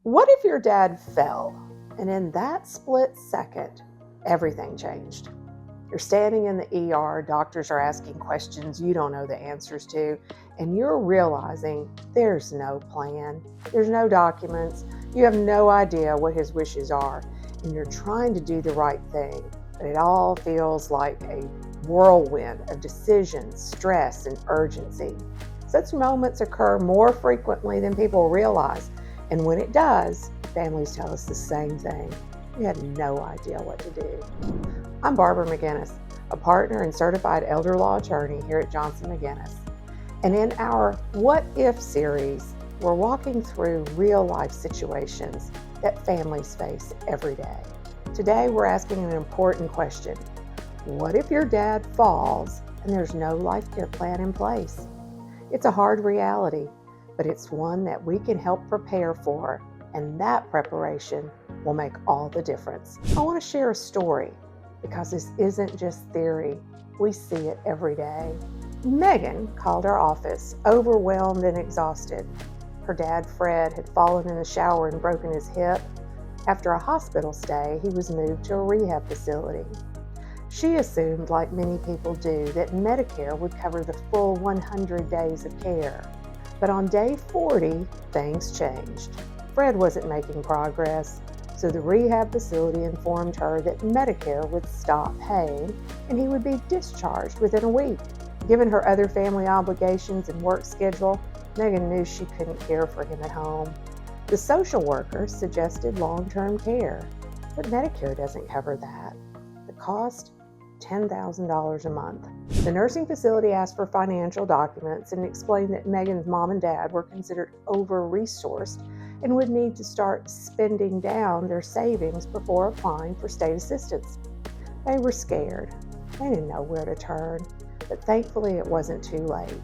What if your dad fell and in that split second, everything changed? You're standing in the ER, doctors are asking questions you don't know the answers to, and you're realizing there's no plan, there's no documents, you have no idea what his wishes are, and you're trying to do the right thing, but it all feels like a whirlwind of decisions, stress, and urgency. Such moments occur more frequently than people realize, and when it does, families tell us the same thing. We had no idea what to do. I'm Barbara McGinnis, a partner and certified elder law attorney here at Johnson McGinnis. And in our What If series, we're walking through real life situations that families face every day. Today, we're asking an important question. What if your dad falls and there's no life care plan in place? It's a hard reality, but it's one that we can help prepare for, and that preparation will make all the difference. I want to share a story because this isn't just theory. We see it every day. Megan called our office, overwhelmed and exhausted. Her dad, Fred, had fallen in the shower and broken his hip. After a hospital stay, he was moved to a rehab facility. She assumed, like many people do, that Medicare would cover the full 100 days of care. But on day 40, things changed. Fred wasn't making progress, so the rehab facility informed her that Medicare would stop paying and he would be discharged within a week. Given her other family obligations and work schedule, Megan knew she couldn't care for him at home. The social worker suggested long-term care, but Medicare doesn't cover that. The cost? $10,000 a month. The nursing facility asked for financial documents and explained that Megan's mom and dad were considered over-resourced and would need to start spending down their savings before applying for state assistance. They were scared. They didn't know where to turn, but thankfully it wasn't too late.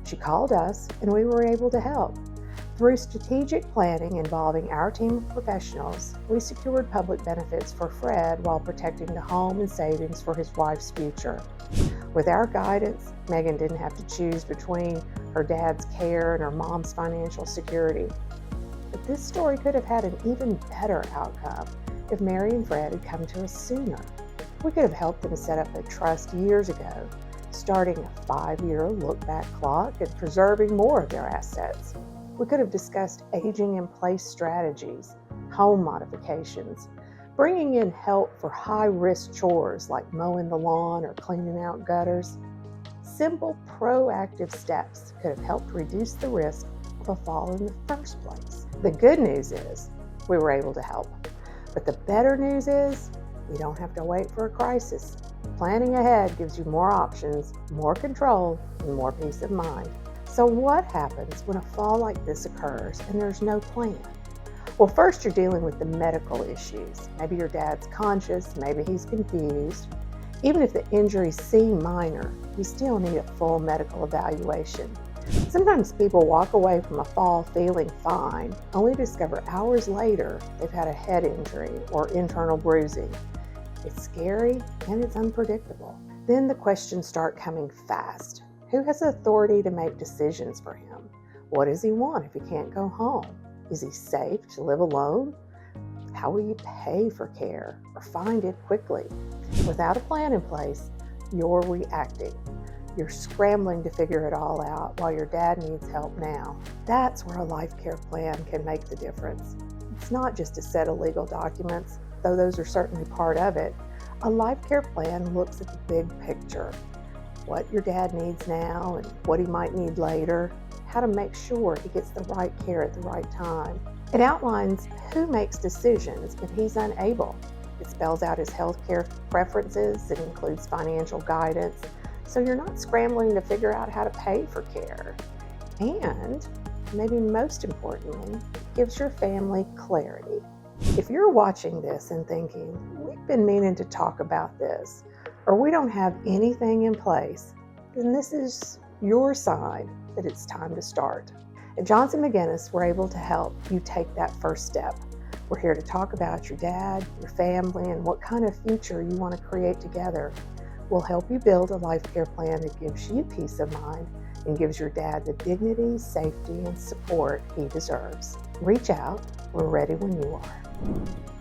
She called us and we were able to help. Through strategic planning involving our team of professionals, we secured public benefits for Fred while protecting the home and savings for his wife's future. With our guidance, Megan didn't have to choose between her dad's care and her mom's financial security. But this story could have had an even better outcome if Mary and Fred had come to us sooner. We could have helped them set up a trust years ago, starting a 5-year look-back clock and preserving more of their assets. We could have discussed aging-in-place strategies, home modifications, bringing in help for high-risk chores like mowing the lawn or cleaning out gutters. Simple, proactive steps could have helped reduce the risk of a fall in the first place. The good news is we were able to help. But the better news is you don't have to wait for a crisis. Planning ahead gives you more options, more control, and more peace of mind. So what happens when a fall like this occurs and there's no plan? Well, first you're dealing with the medical issues. Maybe your dad's conscious, maybe he's confused. Even if the injuries seem minor, you still need a full medical evaluation. Sometimes people walk away from a fall feeling fine, only to discover hours later they've had a head injury or internal bruising. It's scary and it's unpredictable. Then the questions start coming fast. Who has authority to make decisions for him? What does he want if he can't go home? Is he safe to live alone? How will you pay for care or find it quickly? Without a plan in place, you're reacting. You're scrambling to figure it all out while your dad needs help now. That's where a life care plan can make the difference. It's not just a set of legal documents, though those are certainly part of it. A life care plan looks at the big picture. What your dad needs now and what he might need later, how to make sure he gets the right care at the right time. It outlines who makes decisions if he's unable. It spells out his healthcare preferences. It includes financial guidance, so you're not scrambling to figure out how to pay for care. And, maybe most importantly, it gives your family clarity. If you're watching this and thinking, we've been meaning to talk about this, or we don't have anything in place, then this is your sign that it's time to start. At Johnson McGinnis, we're able to help you take that first step. We're here to talk about your dad, your family, and what kind of future you want to create together. We'll help you build a life care plan that gives you peace of mind and gives your dad the dignity, safety, and support he deserves. Reach out We're ready when you are.